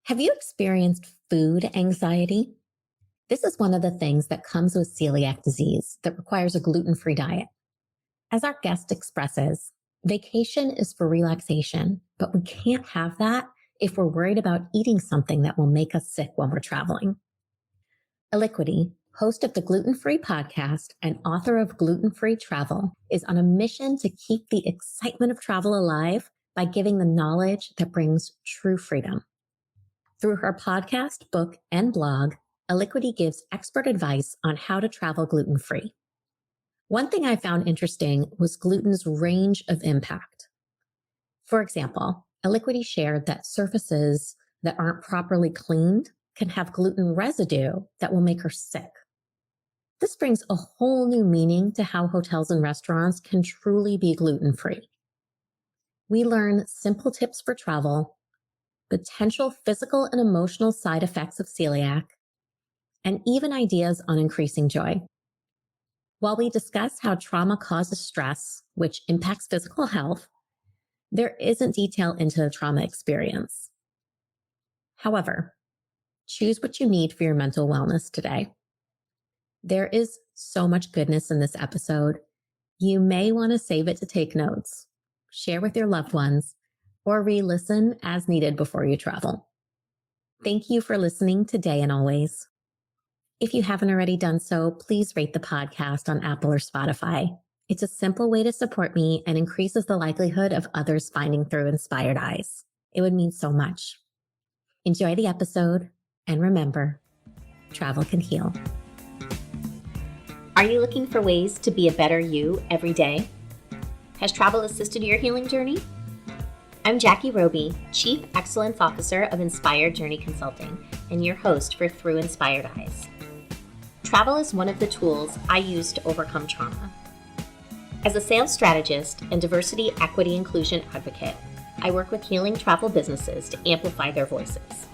Have you experienced food anxiety? This is one of the things that comes with celiac disease that requires a gluten-free diet. As our guest expresses, vacation is for relaxation, but we can't have that if we're worried about eating something that will make us sick when we're traveling. Elikqitie, host of the Gluten-Free podcast and author of Gluten-Free Travel, is on a mission to keep the excitement of travel alive by giving the knowledge that brings true freedom. Through her podcast, book, and blog, Elikqitie gives expert advice on how to travel gluten-free. One thing I found interesting was gluten's range of impact. For example, Elikqitie shared that surfaces that aren't properly cleaned can have gluten residue that will make her sick. This brings a whole new meaning to how hotels and restaurants can truly be gluten-free. We learn simple tips for travel, potential physical and emotional side effects of celiac, and even ideas on increasing joy. While we discuss how trauma causes stress, which impacts physical health, there isn't detail into the trauma experience. However, choose what you need for your mental wellness today. There is so much goodness in this episode. You may want to save it to take notes, share with your loved ones, or re-listen as needed before you travel. Thank you for listening today and always. If you haven't already done so, please rate the podcast on Apple or Spotify. It's a simple way to support me and increases the likelihood of others finding Through Inspired Eyes. It would mean so much. Enjoy the episode, and remember, travel can heal. Are you looking for ways to be a better you every day? Has travel assisted your healing journey? I'm Jackie Roby, Chief Excellence Officer of Inspired Journey Consulting, and your host for Through Inspired Eyes. Travel is one of the tools I use to overcome trauma. As a sales strategist and diversity, equity, inclusion advocate, I work with healing travel businesses to amplify their voices.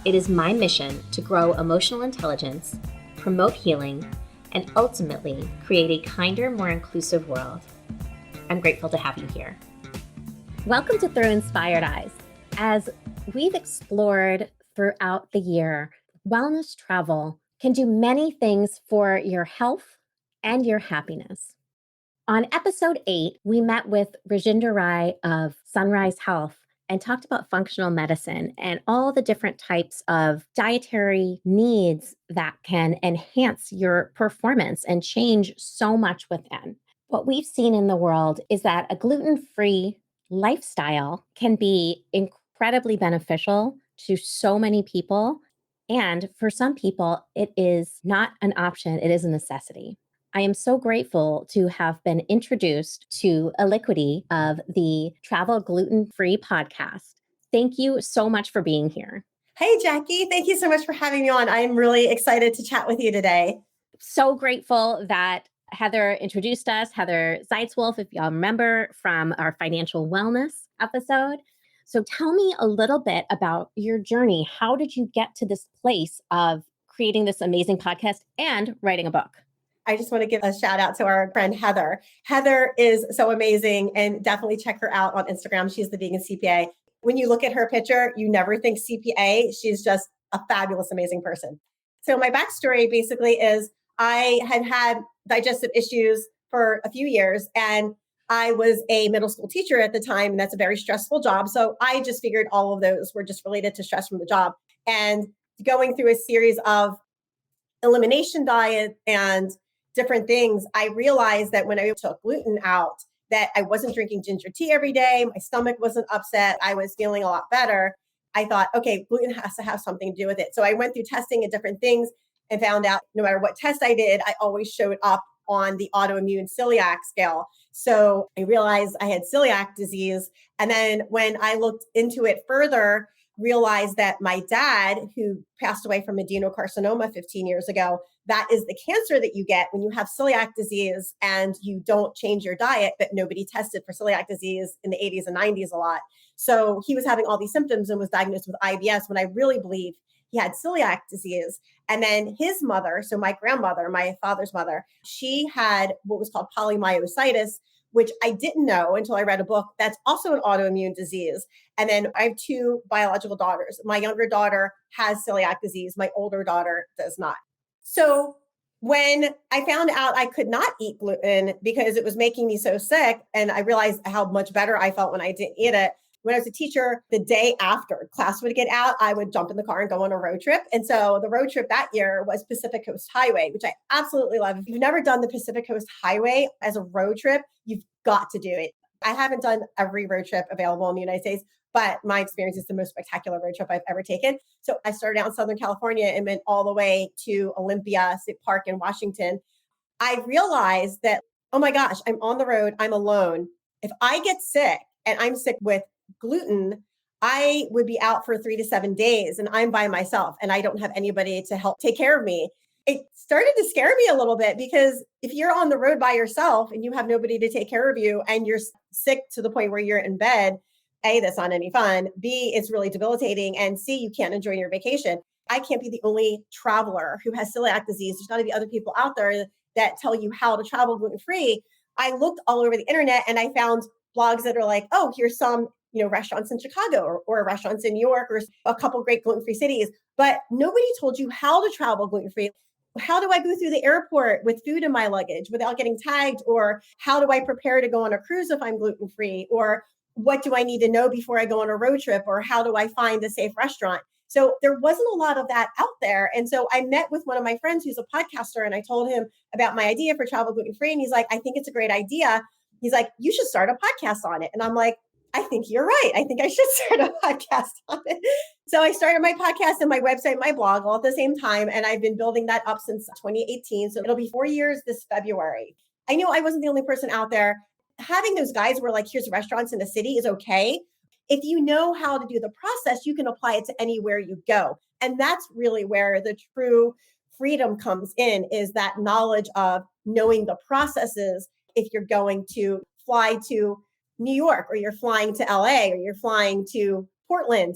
It is my mission to grow emotional intelligence, promote healing, and ultimately create a kinder, more inclusive world. I'm grateful to have you here. Welcome to Through Inspired Eyes. As we've explored throughout the year, wellness travel can do many things for your health and your happiness. On episode 8, we met with Rajinder Rai of Sunrise Health and talked about functional medicine and all the different types of dietary needs that can enhance your performance and change so much within. What we've seen in the world is that a gluten-free lifestyle can be incredibly beneficial to so many people. And for some people, it is not an option, it is a necessity. I am so grateful to have been introduced to Elikqitie of the Travel Gluten-Free podcast. Thank you so much for being here. Hey, Jackie. Thank you so much for having me on. I'm really excited to chat with you today. So grateful that Heather introduced us, Heather Zeitzwolf, if y'all remember from our financial wellness episode. So tell me a little bit about your journey. How did you get to this place of creating this amazing podcast and writing a book? I just want to give a shout out to our friend Heather. Heather is so amazing, and definitely check her out on Instagram. She's the vegan CPA. When you look at her picture, you never think CPA. She's just a fabulous, amazing person. So my backstory basically is I had digestive issues for a few years, and I was a middle school teacher at the time, and that's a very stressful job. So I just figured all of those were just related to stress from the job. And going through a series of elimination diet and different things, I realized that when I took gluten out, that I wasn't drinking ginger tea every day. My stomach wasn't upset. I was feeling a lot better. I thought, okay, gluten has to have something to do with it. So I went through testing and different things and found out no matter what test I did, I always showed up on the autoimmune celiac scale. So I realized I had celiac disease. And then when I looked into it further, realized that my dad, who passed away from adenocarcinoma 15 years ago, that is the cancer that you get when you have celiac disease and you don't change your diet, but nobody tested for celiac disease in the 80s and 90s a lot. So he was having all these symptoms and was diagnosed with IBS when I really believe he had celiac disease. And then his mother, so my grandmother, my father's mother, she had what was called polymyositis, which I didn't know until I read a book that's also an autoimmune disease. And then I have two biological daughters. My younger daughter has celiac disease. My older daughter does not. So when I found out I could not eat gluten because it was making me so sick, and I realized how much better I felt when I didn't eat it. When I was a teacher, the day after class would get out, I would jump in the car and go on a road trip. And so the road trip that year was Pacific Coast Highway, which I absolutely love. If you've never done the Pacific Coast Highway as a road trip, you've got to do it. I haven't done every road trip available in the United States, but my experience is the most spectacular road trip I've ever taken. So I started out in Southern California and went all the way to Olympia State Park in Washington. I realized that, oh my gosh, I'm on the road, I'm alone. If I get sick and I'm sick with gluten, I would be out for 3 to 7 days and I'm by myself and I don't have anybody to help take care of me. It started to scare me a little bit because if you're on the road by yourself and you have nobody to take care of you and you're sick to the point where you're in bed, A, that's not any fun. B, it's really debilitating. And C, you can't enjoy your vacation. I can't be the only traveler who has celiac disease. There's got to be other people out there that tell you how to travel gluten free. I looked all over the internet and I found blogs that are like, oh, here's some restaurants in Chicago or restaurants in New York or a couple great gluten free cities. But nobody told you how to travel gluten free. How do I go through the airport with food in my luggage without getting tagged? Or how do I prepare to go on a cruise if I'm gluten free? Or what do I need to know before I go on a road trip? Or how do I find a safe restaurant? So there wasn't a lot of that out there. And so I met with one of my friends who's a podcaster and I told him about my idea for Travel Gluten Free. And he's like, I think it's a great idea. He's like, you should start a podcast on it. And I'm like, I think you're right. I think I should start a podcast on it. So I started my podcast and my website, my blog all at the same time. And I've been building that up since 2018. So it'll be 4 years this February. I knew I wasn't the only person out there. Having those guides where like, here's restaurants in the city is okay. If you know how to do the process, you can apply it to anywhere you go. And that's really where the true freedom comes in, is that knowledge of knowing the processes. If you're going to fly to New York or you're flying to LA or you're flying to Portland,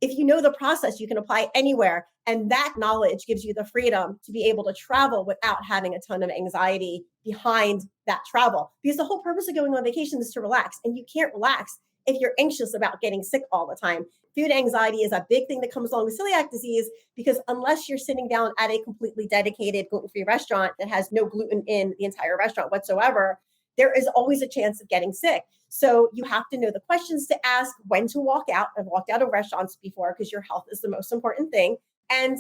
if you know the process, you can apply anywhere. And that knowledge gives you the freedom to be able to travel without having a ton of anxiety behind that travel. Because the whole purpose of going on vacation is to relax. And you can't relax if you're anxious about getting sick all the time. Food anxiety is a big thing that comes along with celiac disease, because unless you're sitting down at a completely dedicated gluten-free restaurant that has no gluten in the entire restaurant whatsoever, there is always a chance of getting sick. So you have to know the questions to ask, when to walk out. I've walked out of restaurants before because your health is the most important thing, and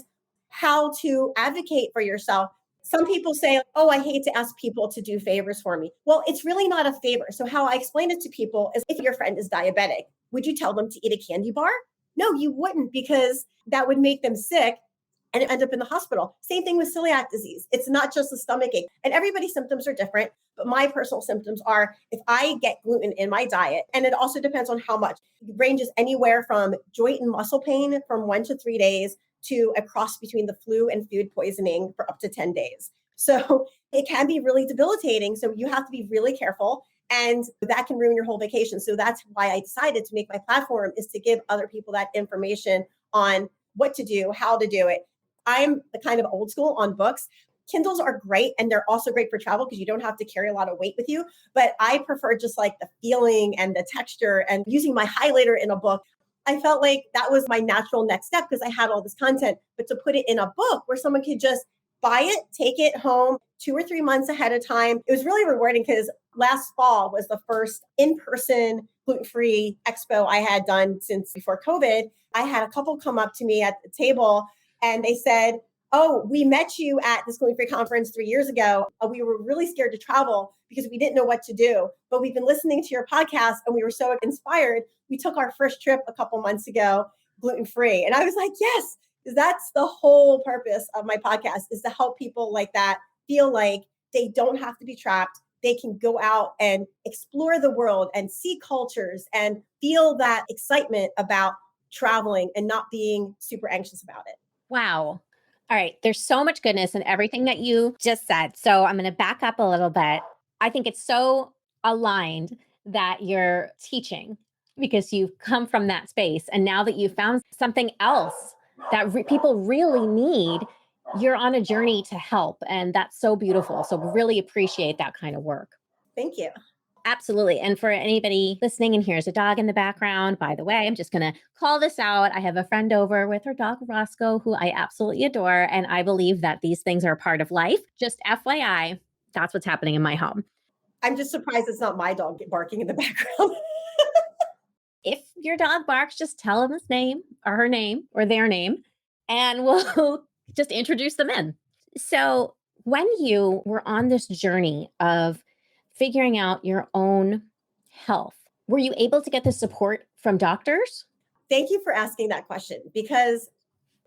how to advocate for yourself. Some people say, oh, I hate to ask people to do favors for me. Well, it's really not a favor. So how I explain it to people is, if your friend is diabetic, would you tell them to eat a candy bar? No, you wouldn't, because that would make them sick and end up in the hospital. Same thing with celiac disease. It's not just a stomach ache, and everybody's symptoms are different. But my personal symptoms are, if I get gluten in my diet, and it also depends on how much, it ranges anywhere from joint and muscle pain from 1 to 3 days to a cross between the flu and food poisoning for up to 10 days. So it can be really debilitating. So you have to be really careful, and that can ruin your whole vacation. So that's why I decided to make my platform, is to give other people that information on what to do, how to do it. I'm the kind of old school on books. Kindles are great, and they're also great for travel because you don't have to carry a lot of weight with you. But I prefer just like the feeling and the texture and using my highlighter in a book. I felt like that was my natural next step because I had all this content, but to put it in a book where someone could just buy it, take it home 2 or 3 months ahead of time. It was really rewarding because last fall was the first in-person gluten-free expo I had done since before COVID. I had a couple come up to me at the table and they said, oh, we met you at this gluten-free conference 3 years ago. We were really scared to travel because we didn't know what to do, but we've been listening to your podcast and we were so inspired. We took our first trip a couple months ago, gluten-free. And I was like, yes, that's the whole purpose of my podcast, is to help people like that feel like they don't have to be trapped. They can go out and explore the world and see cultures and feel that excitement about traveling and not being super anxious about it. Wow. All right. There's so much goodness in everything that you just said. So I'm going to back up a little bit. I think it's so aligned that you're teaching, because you've come from that space. And now that you've found something else that people really need, you're on a journey to help. And that's so beautiful. So really appreciate that kind of work. Thank you. Absolutely. And for anybody listening, and here's a dog in the background, by the way, I'm just going to call this out. I have a friend over with her dog, Roscoe, who I absolutely adore. And I believe that these things are a part of life. Just FYI, that's what's happening in my home. I'm just surprised it's not my dog barking in the background. If your dog barks, just tell him his name or her name or their name, and we'll just introduce them in. So, when you were on this journey of figuring out your own health, were you able to get the support from doctors? Thank you for asking that question, because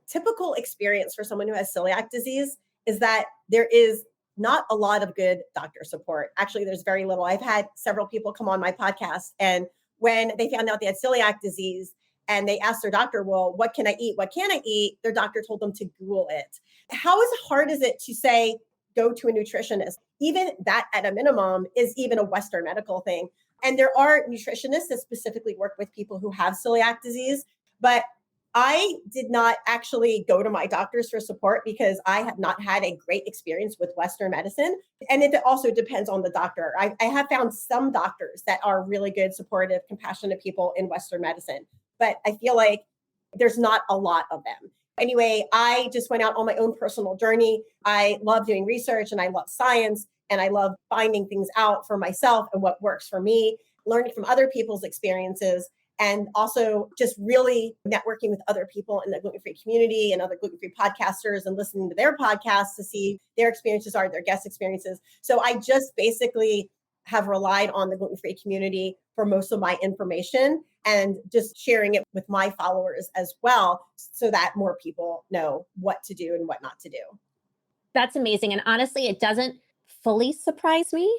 typical experience for someone who has celiac disease is that there is not a lot of good doctor support. Actually, there's very little. I've had several people come on my podcast, and when they found out they had celiac disease and they asked their doctor, well, what can I eat? What can I eat? Their doctor told them to Google it. How hard is it to say, go to a nutritionist? Even that at a minimum is even a Western medical thing. And there are nutritionists that specifically work with people who have celiac disease. But I did not actually go to my doctors for support because I have not had a great experience with Western medicine. And it also depends on the doctor. I have found some doctors that are really good, supportive, compassionate people in Western medicine, but I feel like there's not a lot of them. Anyway, I just went out on my own personal journey. I love doing research and I love science and I love finding things out for myself and what works for me, learning from other people's experiences, and also just really networking with other people in the gluten-free community and other gluten-free podcasters and listening to their podcasts to see their experiences are, their guest experiences. So I just basically have relied on the gluten-free community for most of my information and just sharing it with my followers as well so that more people know what to do and what not to do. That's amazing. And honestly, it doesn't fully surprise me.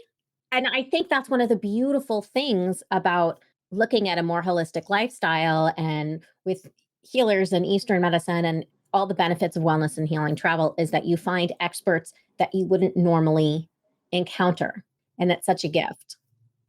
And I think that's one of the beautiful things about looking at a more holistic lifestyle and with healers and Eastern medicine and all the benefits of wellness and healing travel is that you find experts that you wouldn't normally encounter. And it's such a gift.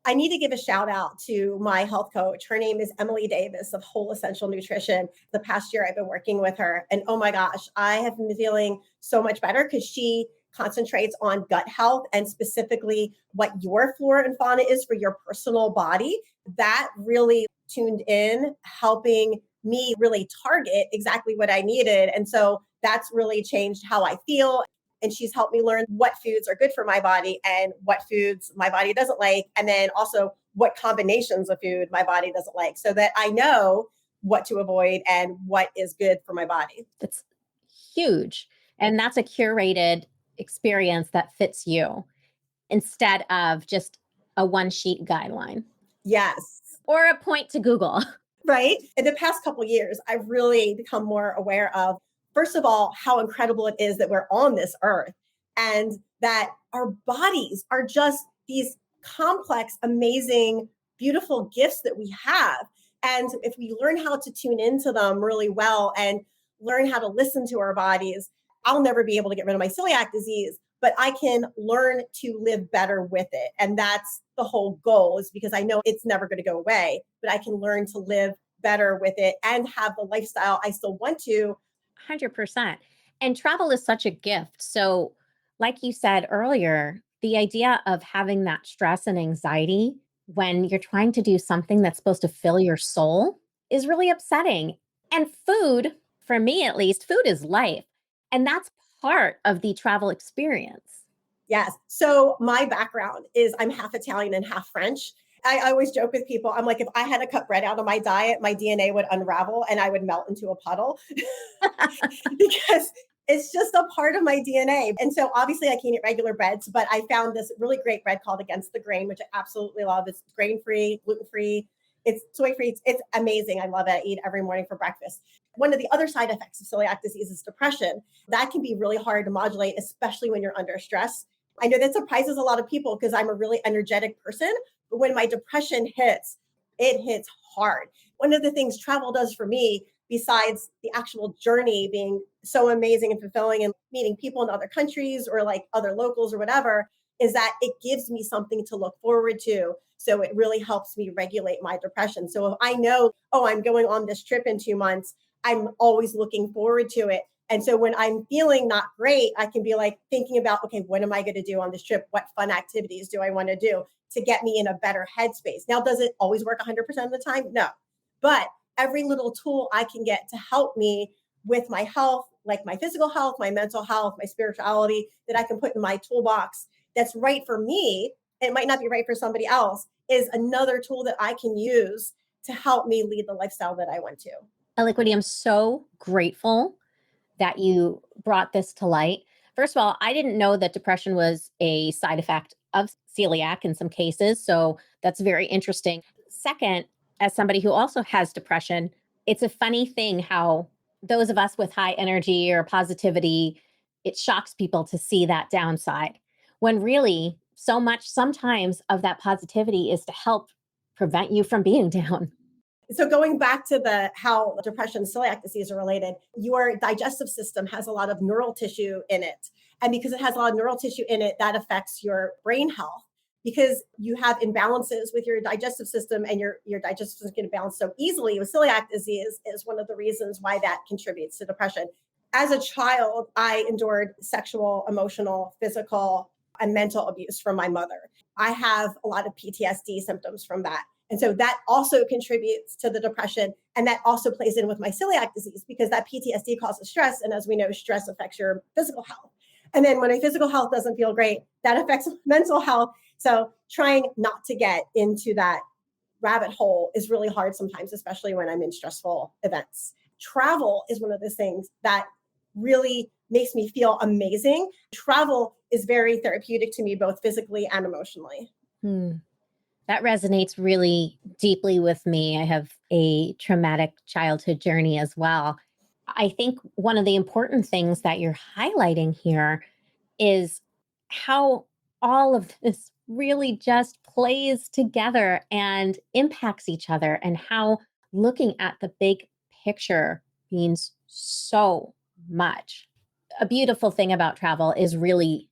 I need to give a shout out to my health coach. Her name is Emily Davis of Whole Essential Nutrition. The past year I've been working with her, and oh my gosh, I have been feeling so much better because she concentrates on gut health and specifically what your flora and fauna is for your personal body. That really tuned in, helping me really target exactly what I needed. And so that's really changed how I feel. And she's helped me learn what foods are good for my body and what foods my body doesn't like. And then also what combinations of food my body doesn't like so that I know what to avoid and what is good for my body. That's huge. And that's a curated experience that fits you instead of just a one sheet guideline Yes. or a point to Google. Right. In the past couple of years, I've really become more aware of, first of all, how incredible it is that we're on this earth and that our bodies are just these complex, amazing, beautiful gifts that we have. And if we learn how to tune into them really well and learn how to listen to our bodies, I'll never be able to get rid of my celiac disease, but I can learn to live better with it. And that's the whole goal, is because I know it's never going to go away, but I can learn to live better with it and have the lifestyle I still want to. 100%. And travel is such a gift. So, like you said earlier, the idea of having that stress and anxiety when you're trying to do something that's supposed to fill your soul is really upsetting. And food, for me at least, food is life. And that's part of the travel experience. Yes. So my background is I'm half Italian and half French. I always joke with people, I'm like, if I had to cut bread out of my diet, my DNA would unravel and I would melt into a puddle because it's just a part of my DNA. And so obviously I can't eat regular breads, but I found this really great bread called Against the Grain, which I absolutely love. It's grain-free, gluten-free, it's soy-free. It's amazing. I love it. I eat every morning for breakfast. One of the other side effects of celiac disease is depression. That can be really hard to modulate, especially when you're under stress. I know that surprises a lot of people because I'm a really energetic person, but when my depression hits, it hits hard. One of the things travel does for me, besides the actual journey being so amazing and fulfilling and meeting people in other countries or like other locals or whatever, is that it gives me something to look forward to. So it really helps me regulate my depression. So if I know, oh, I'm going on this trip in 2 months, I'm always looking forward to it. And so when I'm feeling not great, I can be like thinking about, okay, what am I going to do on this trip? What fun activities do I want to do to get me in a better headspace? Now, does it always work 100% of the time? No. But every little tool I can get to help me with my health, like my physical health, my mental health, my spirituality, that I can put in my toolbox that's right for me, it might not be right for somebody else, is another tool that I can use to help me lead the lifestyle that I want to. Elikqitie, I'm so grateful that you brought this to light. First of all, I didn't know that depression was a side effect of celiac in some cases. So that's very interesting. Second, as somebody who also has depression, it's a funny thing how those of us with high energy or positivity, it shocks people to see that downside when really so much sometimes of that positivity is to help prevent you from being down. So going back to the how depression and celiac disease are related, your digestive system has a lot of neural tissue in it. And because it has a lot of neural tissue in it, that affects your brain health because you have imbalances with your digestive system and your digestive system can balance so easily with celiac disease is one of the reasons why that contributes to depression. As a child, I endured sexual, emotional, physical, and mental abuse from my mother. I have a lot of PTSD symptoms from that. And so that also contributes to the depression. And that also plays in with my celiac disease because that PTSD causes stress. And as we know, stress affects your physical health. And then when my physical health doesn't feel great, that affects mental health. So trying not to get into that rabbit hole is really hard sometimes, especially when I'm in stressful events. Travel is one of those things that really makes me feel amazing. Travel is very therapeutic to me, both physically and emotionally. Hmm. That resonates really deeply with me. I have a traumatic childhood journey as well. I think one of the important things that you're highlighting here is how all of this really just plays together and impacts each other, and how looking at the big picture means so much. A beautiful thing about travel is really,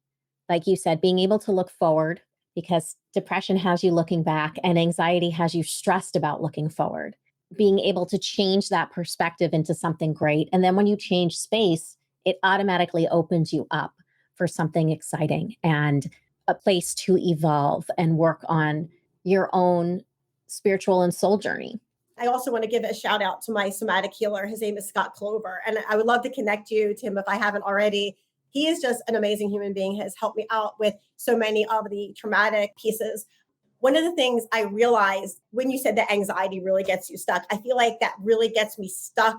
like you said, being able to look forward because depression has you looking back and anxiety has you stressed about looking forward. Being able to change that perspective into something great. And then when you change space, it automatically opens you up for something exciting and a place to evolve and work on your own spiritual and soul journey. I also want to give a shout out to my somatic healer. His name is Scott Clover. And I would love to connect you to him if I haven't already. He is just an amazing human being, has helped me out with so many of the traumatic pieces. One of the things I realized when you said that anxiety really gets you stuck, I feel like that really gets me stuck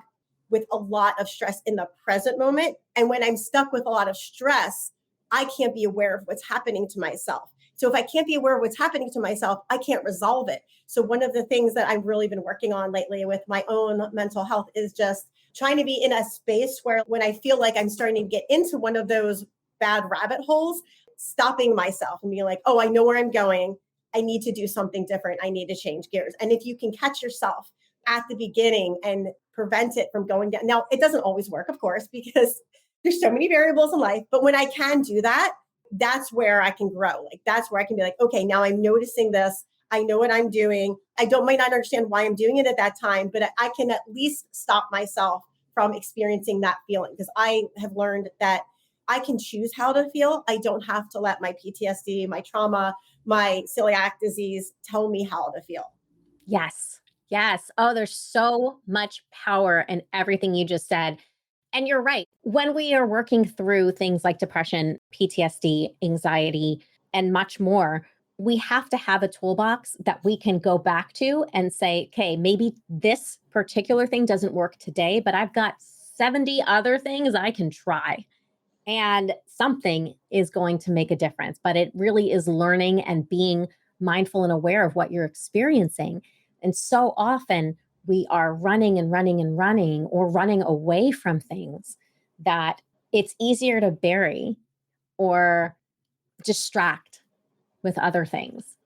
with a lot of stress in the present moment. And when I'm stuck with a lot of stress, I can't be aware of what's happening to myself. So if I can't be aware of what's happening to myself, I can't resolve it. So one of the things that I've really been working on lately with my own mental health is just trying to be in a space where when I feel like I'm starting to get into one of those bad rabbit holes, stopping myself and being like, oh, I know where I'm going. I need to do something different. I need to change gears. And if you can catch yourself at the beginning and prevent it from going down. Now, it doesn't always work, of course, because there's so many variables in life. But when I can do that, that's where I can grow. Like that's where I can be like, okay, now I'm noticing this. I know what I'm doing. Might not understand why I'm doing it at that time, but I can at least stop myself from experiencing that feeling because I have learned that I can choose how to feel. I don't have to let my PTSD, my trauma, my celiac disease tell me how to feel. Yes. Yes. Oh, there's so much power in everything you just said. And you're right. When we are working through things like depression, PTSD, anxiety, and much more, we have to have a toolbox that we can go back to and say, okay, maybe this particular thing doesn't work today, but I've got 70 other things I can try. And something is going to make a difference. But it really is learning and being mindful and aware of what you're experiencing. And so often we are running and running and running or running away from things that it's easier to bury or distract with other things.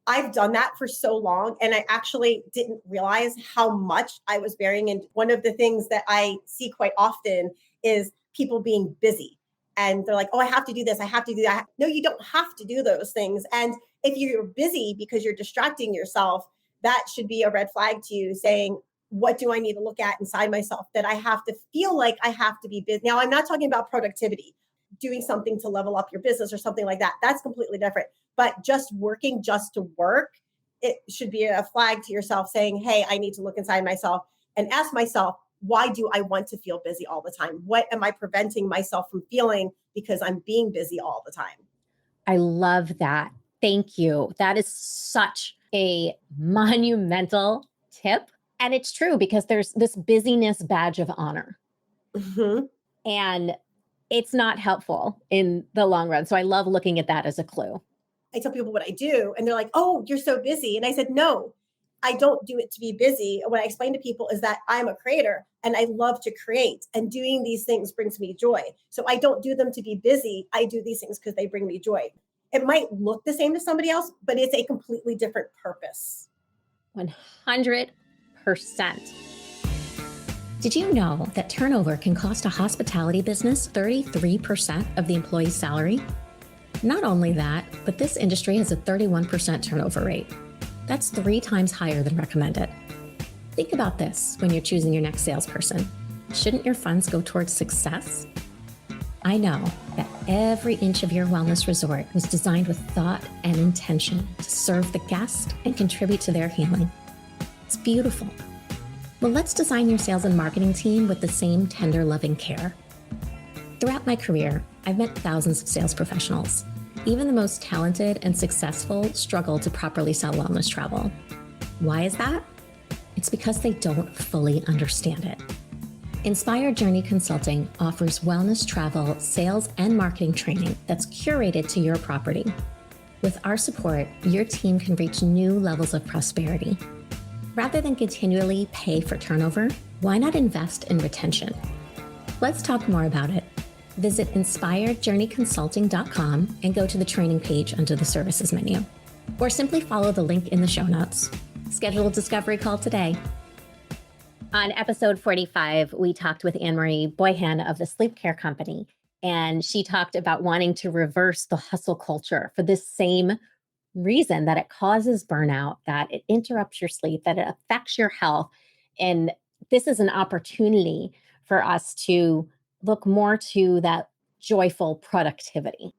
I've done that for so long and I actually didn't realize how much I was burying. And one of the things that I see quite often is people being busy. And they're like, oh, I have to do this. I have to do that. No, you don't have to do those things. And if you're busy because you're distracting yourself, that should be a red flag to you saying, what do I need to look at inside myself that I have to feel like I have to be busy? Now, I'm not talking about productivity, doing something to level up your business or something like that. That's completely different. But just working just to work, it should be a flag to yourself saying, hey, I need to look inside myself and ask myself, why do I want to feel busy all the time? What am I preventing myself from feeling because I'm being busy all the time? I love that. Thank you. That is such a monumental tip. And it's true because there's this busyness badge of honor, Mm-hmm. and it's not helpful in the long run. So I love looking at that as a clue. I tell people what I do, and they're like, oh, you're so busy. And I said, no, I don't do it to be busy. What I explain to people is that I'm a creator and I love to create, and doing these things brings me joy. So I don't do them to be busy. I do these things because they bring me joy. It might look the same to somebody else, but it's a completely different purpose. 100%. Did you know that turnover can cost a hospitality business 33% of the employee's salary? Not only that, but this industry has a 31% turnover rate. That's 3 times higher than recommended. Think about this when you're choosing your next salesperson. Shouldn't your funds go towards success? I know that every inch of your wellness resort was designed with thought and intention to serve the guest and contribute to their healing. It's beautiful. Well, let's design your sales and marketing team with the same tender, loving care. Throughout my career, I've met thousands of sales professionals. Even the most talented and successful struggle to properly sell wellness travel. Why is that? It's because they don't fully understand it. Inspired Journey Consulting offers wellness travel, sales, and marketing training that's curated to your property. With our support, your team can reach new levels of prosperity. Rather than continually pay for turnover, why not invest in retention? Let's talk more about it. Visit inspiredjourneyconsulting.com and go to the training page under the services menu. Or simply follow the link in the show notes. Schedule a discovery call today. On episode 45, we talked with Anne-Marie Boyhan of the Sleep Care Company, and she talked about wanting to reverse the hustle culture for this same reason, that it causes burnout, that it interrupts your sleep, that it affects your health. And this is an opportunity for us to look more to that joyful productivity.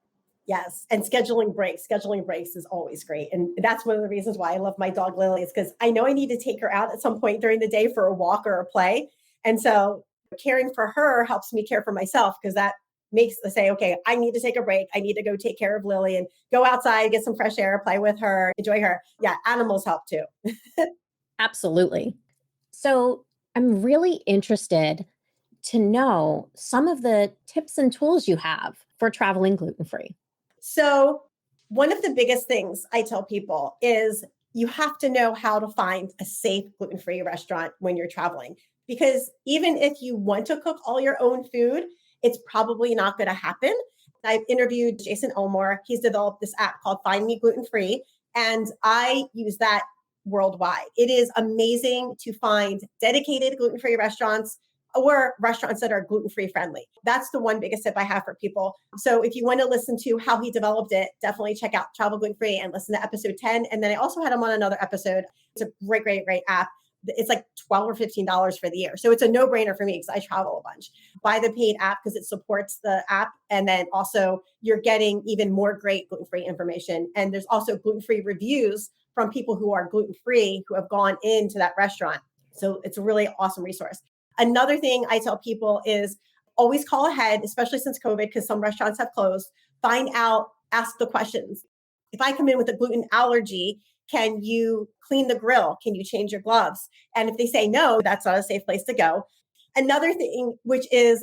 Yes. And scheduling breaks. Scheduling breaks is always great. And that's one of the reasons why I love my dog Lily, is because I know I need to take her out at some point during the day for a walk or a play. And so caring for her helps me care for myself, because that makes the say, okay, I need to take a break. I need to go take care of Lily and go outside, get some fresh air, play with her, enjoy her. Yeah, animals help too. Absolutely. So I'm really interested to know some of the tips and tools you have for traveling gluten-free. So, one of the biggest things I tell people is you have to know how to find a safe gluten free restaurant when you're traveling. Because even if you want to cook all your own food, it's probably not going to happen. I've interviewed Jason Elmore. He's developed this app called Find Me Gluten Free, and I use that worldwide. It is amazing to find dedicated gluten free restaurants or restaurants that are gluten-free friendly. That's the one biggest tip I have for people. So if you want to listen to how he developed it, definitely check out Travel Gluten-Free and listen to episode 10. And then I also had him on another episode. It's a great, great, great app. It's like $12 or $15 for the year. So it's a no-brainer for me because I travel a bunch. Buy the paid app because it supports the app. And then also you're getting even more great gluten-free information. And there's also gluten-free reviews from people who are gluten-free who have gone into that restaurant. So it's a really awesome resource. Another thing I tell people is always call ahead, especially since COVID, because some restaurants have closed. Find out, ask the questions. If I come in with a gluten allergy, can you clean the grill? Can you change your gloves? And if they say no, that's not a safe place to go. Another thing, which is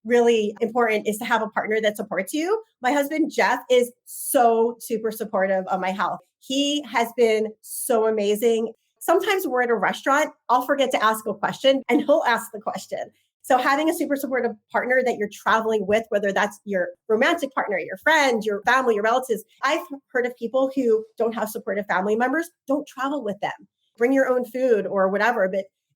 really important, is to have a partner that supports you. My husband, Jeff, is so super supportive of my health. He has been so amazing. Sometimes we're at a restaurant, I'll forget to ask a question and he'll ask the question. So having a super supportive partner that you're traveling with, whether that's your romantic partner, your friend, your family, your relatives. I've heard of people who don't have supportive family members, don't travel with them. Bring your own food or whatever.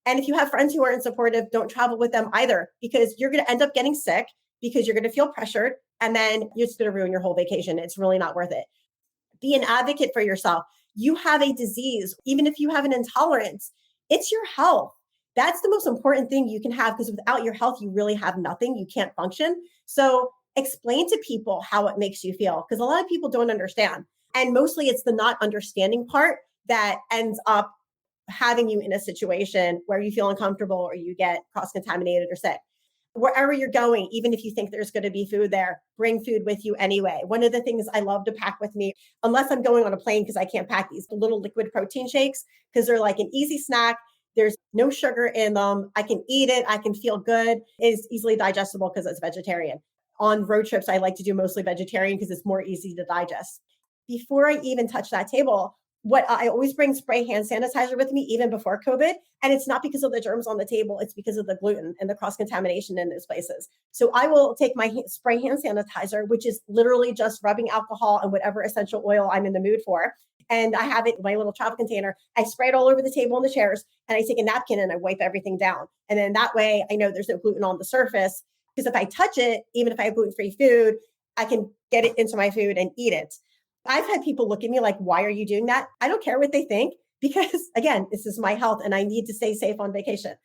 And if you have friends who aren't supportive, don't travel with them either, because you're going to end up getting sick because you're going to feel pressured and then you're just going to ruin your whole vacation. It's really not worth it. Be an advocate for yourself. You have a disease, even if you have an intolerance, it's your health. That's the most important thing you can have, because without your health, you really have nothing. You can't function. So explain to people how it makes you feel, because a lot of people don't understand. And mostly it's the not understanding part that ends up having you in a situation where you feel uncomfortable or you get cross contaminated or sick. Wherever you're going, even if you think there's going to be food there, bring food with you anyway. One of the things I love to pack with me, unless I'm going on a plane because I can't pack these little liquid protein shakes, because they're like an easy snack. There's no sugar in them. I can eat it. I can feel good. It's easily digestible because it's vegetarian. On road trips, I like to do mostly vegetarian because it's more easy to digest. Before I even touch that table, what I always bring spray hand sanitizer with me, even before COVID. And it's not because of the germs on the table, it's because of the gluten and the cross contamination in those places. So I will take my spray hand sanitizer, which is literally just rubbing alcohol and whatever essential oil I'm in the mood for. And I have it in my little travel container. I spray it all over the table and the chairs, and I take a napkin and I wipe everything down. And then that way I know there's no gluten on the surface. Because if I touch it, even if I have gluten-free food, I can get it into my food and eat it. I've had people look at me like, why are you doing that? I don't care what they think, because again, this is my health and I need to stay safe on vacation,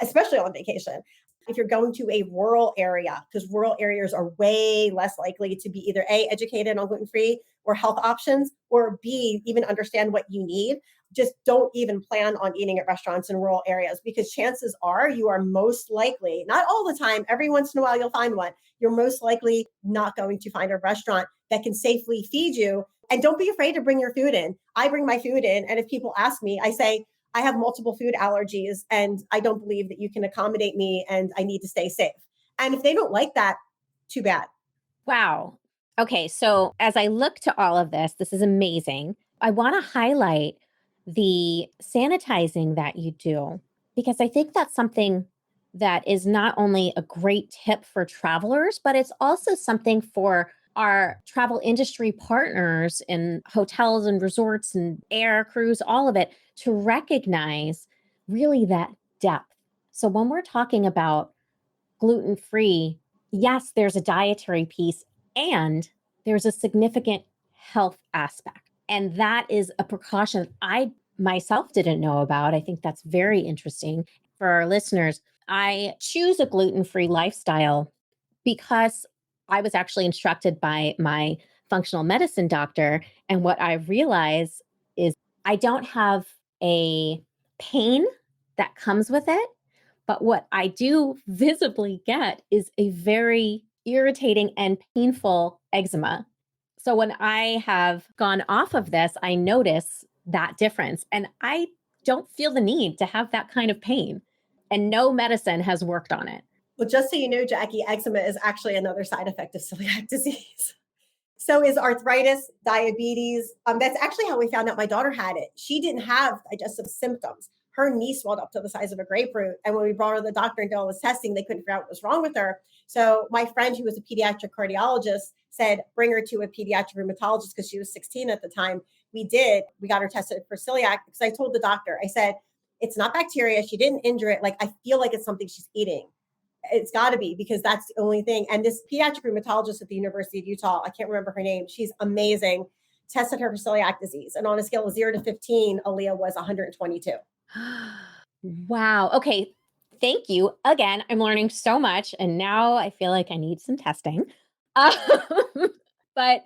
especially on vacation. If you're going to a rural area, because rural areas are way less likely to be either A, educated on gluten-free or health options, or B, even understand what you need, just don't even plan on eating at restaurants in rural areas, because chances are you are most likely, not all the time, every once in a while you'll find one, you're most likely not going to find a restaurant that can safely feed you. And don't be afraid to bring your food in. I bring my food in, and if people ask me, I say, I have multiple food allergies and I don't believe that you can accommodate me and I need to stay safe. And if they don't like that, too bad. Wow. Okay. So as I look to all of this, this is amazing. I want to highlight the sanitizing that you do, because I think that's something that is not only a great tip for travelers, but it's also something for our travel industry partners in hotels and resorts and air crews, all of it, to recognize really that depth. So when we're talking about gluten free, yes, there's a dietary piece and there's a significant health aspect. And that is a precaution I myself didn't know about. I think that's very interesting for our listeners. I choose a gluten free lifestyle because I was actually instructed by my functional medicine doctor. And what I realize is I don't have a pain that comes with it. But what I do visibly get is a very irritating and painful eczema. So when I have gone off of this, I notice that difference. And I don't feel the need to have that kind of pain. And no medicine has worked on it. Well, just so you know, Jackie, eczema is actually another side effect of celiac disease. So is arthritis, diabetes. That's actually how we found out my daughter had it. She didn't have digestive symptoms. Her knee swelled up to the size of a grapefruit. And when we brought her to the doctor and did all this testing, they couldn't figure out what was wrong with her. So my friend, who was a pediatric cardiologist, said, bring her to a pediatric rheumatologist, because she was 16 at the time. We did. We got her tested for celiac, because I told the doctor, I said, it's not bacteria. She didn't injure it. Like, I feel like it's something she's eating. It's got to be, because that's the only thing. And this pediatric rheumatologist at the University of Utah, I can't remember her name, she's amazing, tested her for celiac disease. And on a scale of 0 to 15, Aaliyah was 122. Wow. Okay. Thank you. Again, I'm learning so much. And now I feel like I need some testing. Um, but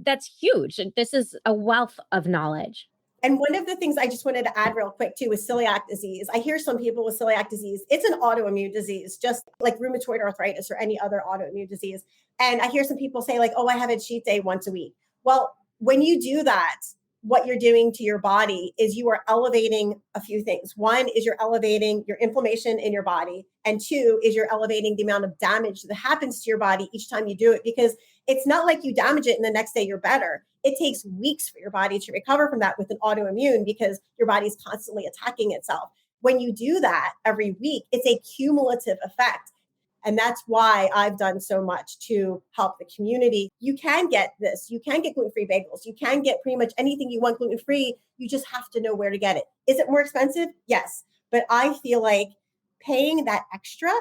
that's huge. This is a wealth of knowledge. And one of the things I just wanted to add real quick too is celiac disease. I hear some people with celiac disease, it's an autoimmune disease, just like rheumatoid arthritis or any other autoimmune disease. And I hear some people say, like, oh, I have a cheat day once a week. Well, when you do that, what you're doing to your body is you are elevating a few things. One is you're elevating your inflammation in your body. And two is you're elevating the amount of damage that happens to your body each time you do it, because it's not like you damage it and the next day you're better. It takes weeks for your body to recover from that with an autoimmune, because your body's constantly attacking itself. When you do that every week, it's a cumulative effect. And that's why I've done so much to help the community. You can get this. You can get gluten-free bagels. You can get pretty much anything you want gluten-free. You just have to know where to get it. Is it more expensive? Yes. But I feel like paying that extra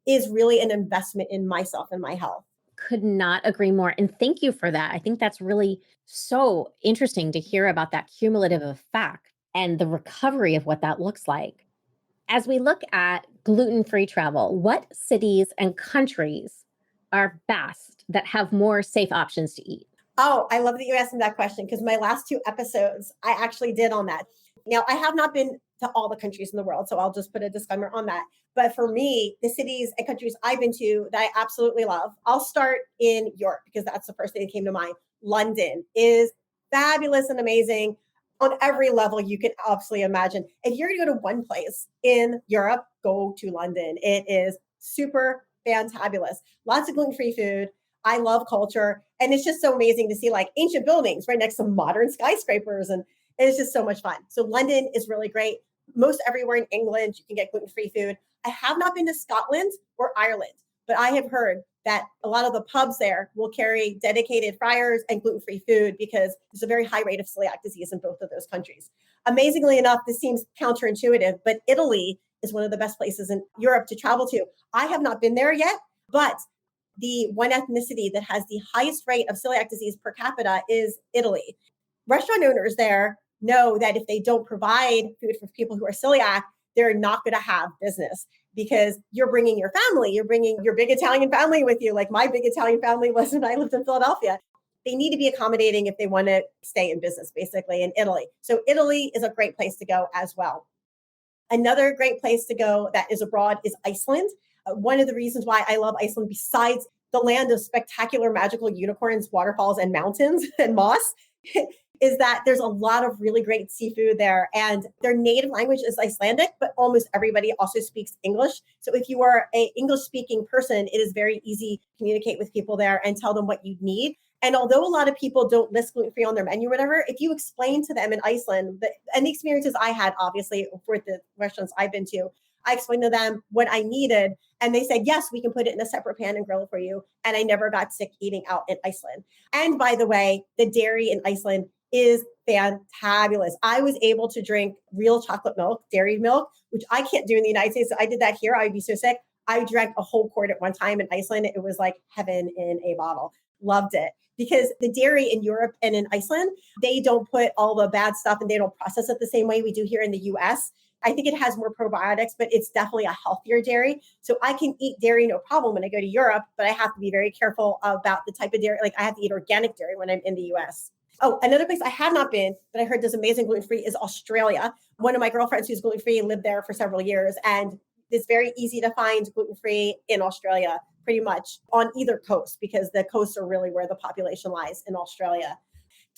is really an investment in myself and my health. Could not agree more. And thank you for that. I think that's really so interesting to hear about that cumulative effect and the recovery of what that looks like. As we look at gluten-free travel, what cities and countries are best that have more safe options to eat? Oh, I love that you asked me that question because my last two episodes I actually did on that. Now, I have not been to all the countries in the world, so I'll just put a disclaimer on that. But for me, the cities and countries I've been to that I absolutely love, I'll start in Europe because that's the first thing that came to mind. London is fabulous and amazing on every level you can obviously imagine. If you're going to go to one place in Europe, go to London. It is super fantabulous. Lots of gluten-free food. I love culture. And it's just so amazing to see like ancient buildings right next to modern skyscrapers. And it's just so much fun. So London is really great. Most everywhere in England, you can get gluten-free food. I have not been to Scotland or Ireland, but I have heard that a lot of the pubs there will carry dedicated fryers and gluten-free food because there's a very high rate of celiac disease in both of those countries. Amazingly enough, this seems counterintuitive, but Italy is one of the best places in Europe to travel to. I have not been there yet, but the one ethnicity that has the highest rate of celiac disease per capita is Italy. Restaurant owners there know that if they don't provide food for people who are celiac, they're not going to have business because you're bringing your family, you're bringing your big Italian family with you, like my big Italian family was when I lived in Philadelphia. They need to be accommodating if they want to stay in business, basically, in Italy. So Italy is a great place to go as well. Another great place to go that is abroad is Iceland. One of the reasons why I love Iceland, besides the land of spectacular magical unicorns, waterfalls, and mountains and moss, is that there's a lot of really great seafood there. And their native language is Icelandic, but almost everybody also speaks English. So if you are an English speaking person, it is very easy to communicate with people there and tell them what you need. And although a lot of people don't list gluten-free on their menu or whatever, if you explain to them in Iceland, and the experiences I had, obviously, for the restaurants I've been to, I explained to them what I needed. And they said, yes, we can put it in a separate pan and grill for you. And I never got sick eating out in Iceland. And by the way, the dairy in Iceland is fantabulous. I was able to drink real chocolate milk, dairy milk, which I can't do in the United States. So I did that here. I would be so sick. I drank a whole quart at one time in Iceland. It was like heaven in a bottle. Loved it. Because the dairy in Europe and in Iceland, they don't put all the bad stuff and they don't process it the same way we do here in the US. I think it has more probiotics, but it's definitely a healthier dairy. So I can eat dairy no problem when I go to Europe, but I have to be very careful about the type of dairy. Like I have to eat organic dairy when I'm in the US. Oh, another place I have not been, but I heard does amazing gluten-free is Australia. One of my girlfriends who's gluten-free lived there for several years, and it's very easy to find gluten-free in Australia, pretty much on either coast, because the coasts are really where the population lies in Australia.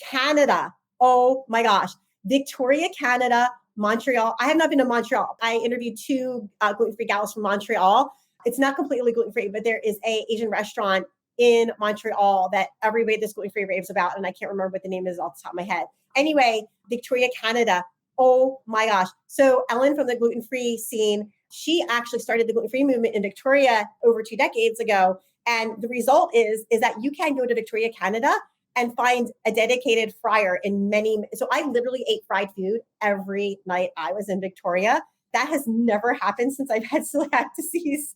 Canada, oh my gosh, Victoria, Canada, Montreal. I have not been to Montreal. I interviewed two gluten-free gals from Montreal. It's not completely gluten-free, but there is a Asian restaurant in Montreal that everybody that's gluten-free raves about, and I can't remember what the name is off the top of my head. Anyway, Victoria, Canada. Oh my gosh. So Ellen from the gluten-free scene, she actually started the gluten-free movement in Victoria over 2 decades ago. And the result is that you can go to Victoria, Canada and find a dedicated fryer in many. So I literally ate fried food every night I was in Victoria. That has never happened since I've had celiac disease.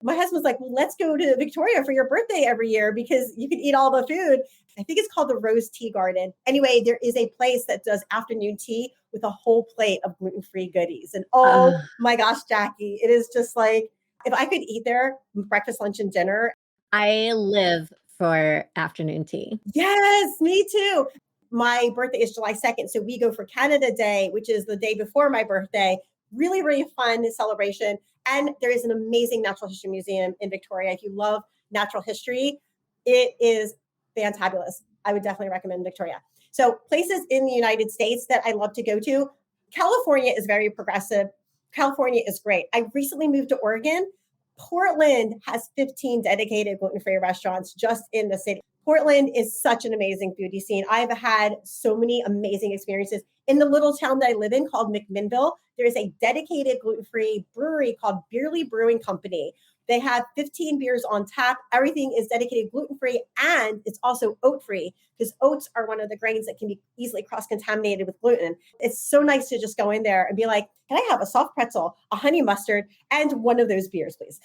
My husband's like, well, let's go to Victoria for your birthday every year because you can eat all the food. I think it's called the Rose Tea Garden. Anyway, there is a place that does afternoon tea with a whole plate of gluten-free goodies. And oh my gosh, Jackie, it is just like, if I could eat there breakfast, lunch, and dinner. I live for afternoon tea. Yes, me too. My birthday is July 2nd. So we go for Canada Day, which is the day before my birthday. Really, really fun celebration. And there is an amazing natural history museum in Victoria. If you love natural history, it is fantabulous. I would definitely recommend Victoria. So places in the United States that I love to go to, California is very progressive. California is great. I recently moved to Oregon. Portland has 15 dedicated gluten-free restaurants just in the city. Portland is such an amazing foodie scene. I've had so many amazing experiences. In the little town that I live in called McMinnville, there is a dedicated gluten-free brewery called Beerly Brewing Company. They have 15 beers on tap. Everything is dedicated gluten-free, and it's also oat-free because oats are one of the grains that can be easily cross-contaminated with gluten. It's so nice to just go in there and be like, can I have a soft pretzel, a honey mustard, and one of those beers, please?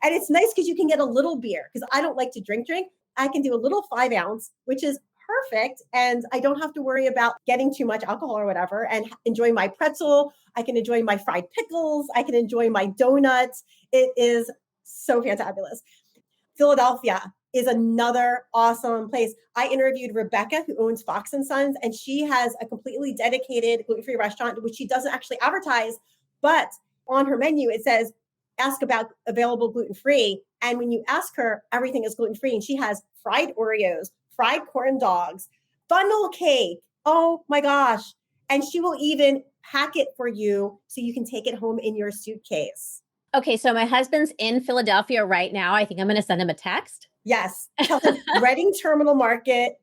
And it's nice because you can get a little beer because I don't like to drink. I can do a little 5 ounce, which is perfect. And I don't have to worry about getting too much alcohol or whatever and enjoy my pretzel. I can enjoy my fried pickles. I can enjoy my donuts. It is so fantabulous. Philadelphia is another awesome place. I interviewed Rebecca, who owns Fox and Sons, and she has a completely dedicated gluten-free restaurant, which she doesn't actually advertise, but on her menu it says, ask about available gluten-free. And when you ask her, everything is gluten-free. And she has fried Oreos, fried corn dogs, funnel cake. Oh my gosh. And she will even pack it for you so you can take it home in your suitcase. Okay, so my husband's in Philadelphia right now. I think I'm going to send him a text. Yes. Tell him Reading Terminal Market,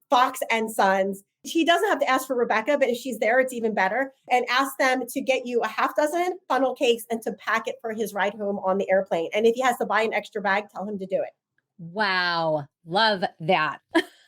Fox and Sons. He doesn't have to ask for Rebecca, but if she's there, it's even better. And ask them to get you a half dozen funnel cakes and to pack it for his ride home on the airplane. And if he has to buy an extra bag, tell him to do it. Wow. Love that.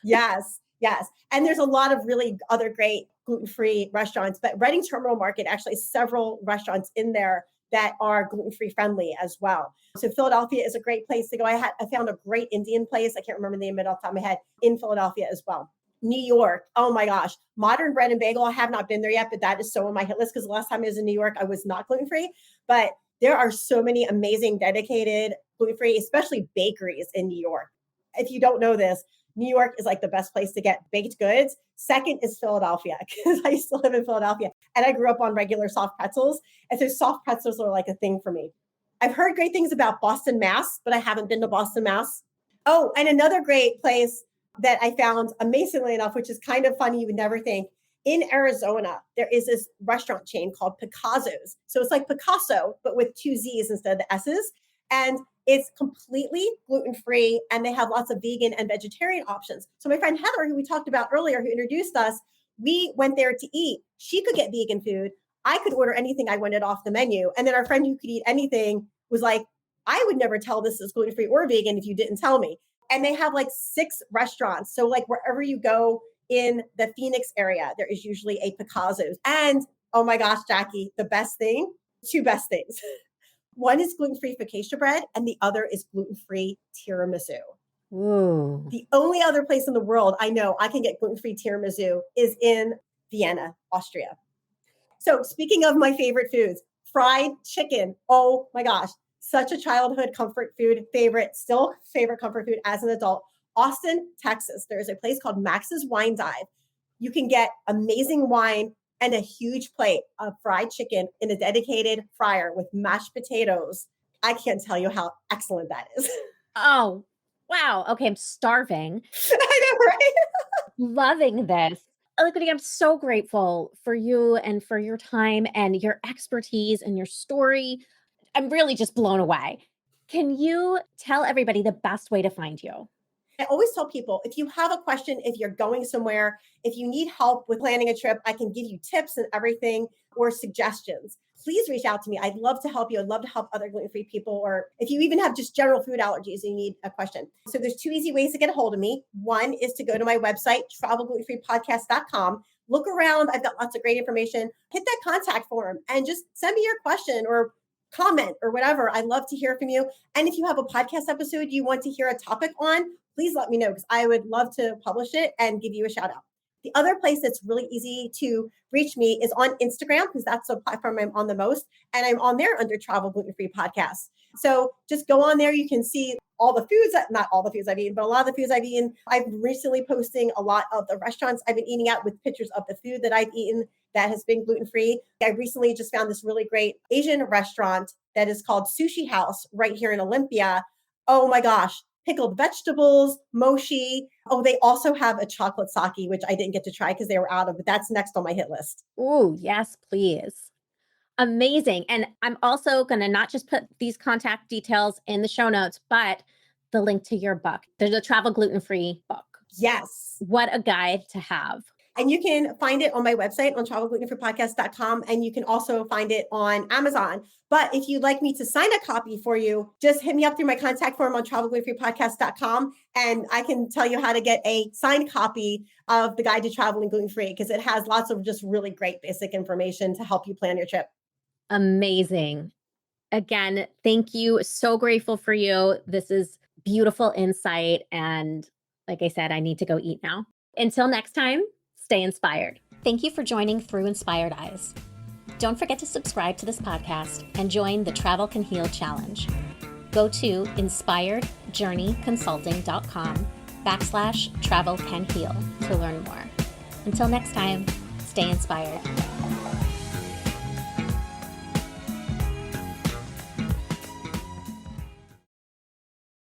Yes. Yes. And there's a lot of really other great gluten-free restaurants, but Reading Terminal Market actually has several restaurants in there that are gluten-free friendly as well. So Philadelphia is a great place to go. I found a great Indian place. I can't remember the name of it off the top of my head in Philadelphia as well. New York. Oh my gosh. Modern Bread and Bagel. I have not been there yet, but that is so on my hit list because the last time I was in New York, I was not gluten-free. But there are so many amazing dedicated gluten-free, especially bakeries in New York. If you don't know this, New York is like the best place to get baked goods. Second is Philadelphia because I used to live in Philadelphia and I grew up on regular soft pretzels. And so soft pretzels are like a thing for me. I've heard great things about Boston, Mass, but I haven't been to Boston, Mass. Oh, and another great place that I found, amazingly enough, which is kind of funny, you would never think, in Arizona, there is this restaurant chain called Picazos. So it's like Picasso, but with two Z's instead of the S's. And it's completely gluten-free and they have lots of vegan and vegetarian options. So my friend Heather, who we talked about earlier, who introduced us, we went there to eat. She could get vegan food. I could order anything I wanted off the menu. And then our friend who could eat anything was like, I would never tell this is gluten-free or vegan if you didn't tell me. And they have like 6 restaurants. So like wherever you go in the Phoenix area, there is usually a Picazos. And oh my gosh, Jackie, the best thing, 2 best things. One is gluten-free focaccia bread and the other is gluten-free tiramisu. Ooh. The only other place in the world I know I can get gluten-free tiramisu is in Vienna, Austria. So speaking of my favorite foods, fried chicken. Oh my gosh, such a childhood comfort food favorite, still favorite comfort food as an adult. Austin, Texas, there's a place called Max's Wine Dive. You can get amazing wine and a huge plate of fried chicken in a dedicated fryer with mashed potatoes. I can't tell you how excellent that is. Oh, wow. Okay, I'm starving. I know, right? Loving this. Elikqitie, I'm so grateful for you and for your time and your expertise and your story. I'm really just blown away. Can you tell everybody the best way to find you? I always tell people if you have a question, if you're going somewhere, if you need help with planning a trip, I can give you tips and everything or suggestions. Please reach out to me. I'd love to help you. I'd love to help other gluten-free people, or if you even have just general food allergies and you need a question. So there's 2 easy ways to get a hold of me. One is to go to my website, travelglutenfreepodcast.com. Look around. I've got lots of great information. Hit that contact form and just send me your question or comment or whatever. I'd love to hear from you. And if you have a podcast episode you want to hear a topic on, please let me know because I would love to publish it and give you a shout out. The other place that's really easy to reach me is on Instagram because that's the platform I'm on the most. And I'm on there under Travel Gluten-Free Podcast. So just go on there. You can see all the foods, not all the foods I've eaten, but a lot of the foods I've eaten. I've recently posting a lot of the restaurants I've been eating at with pictures of the food that I've eaten that has been gluten-free. I recently just found this really great Asian restaurant that is called Sushi House right here in Olympia. Oh my gosh. Pickled vegetables, mochi. Oh, they also have a chocolate sake, which I didn't get to try because they were out of, but that's next on my hit list. Ooh, yes, please. Amazing. And I'm also going to not just put these contact details in the show notes, but the link to your book. There's a Travel Gluten-Free book. Yes. What a guide to have. And you can find it on my website on travelglutenfreepodcast.com. And you can also find it on Amazon. But if you'd like me to sign a copy for you, just hit me up through my contact form on travelglutenfreepodcast.com. And I can tell you how to get a signed copy of the Guide to Traveling Gluten-Free because it has lots of just really great basic information to help you plan your trip. Amazing. Again, thank you. So grateful for you. This is beautiful insight. And like I said, I need to go eat now. Until next time, stay inspired. Thank you for joining Through Inspired Eyes. Don't forget to subscribe to this podcast and join the Travel Can Heal Challenge. Go to inspiredjourneyconsulting.com/travel can heal to learn more. Until next time, stay inspired.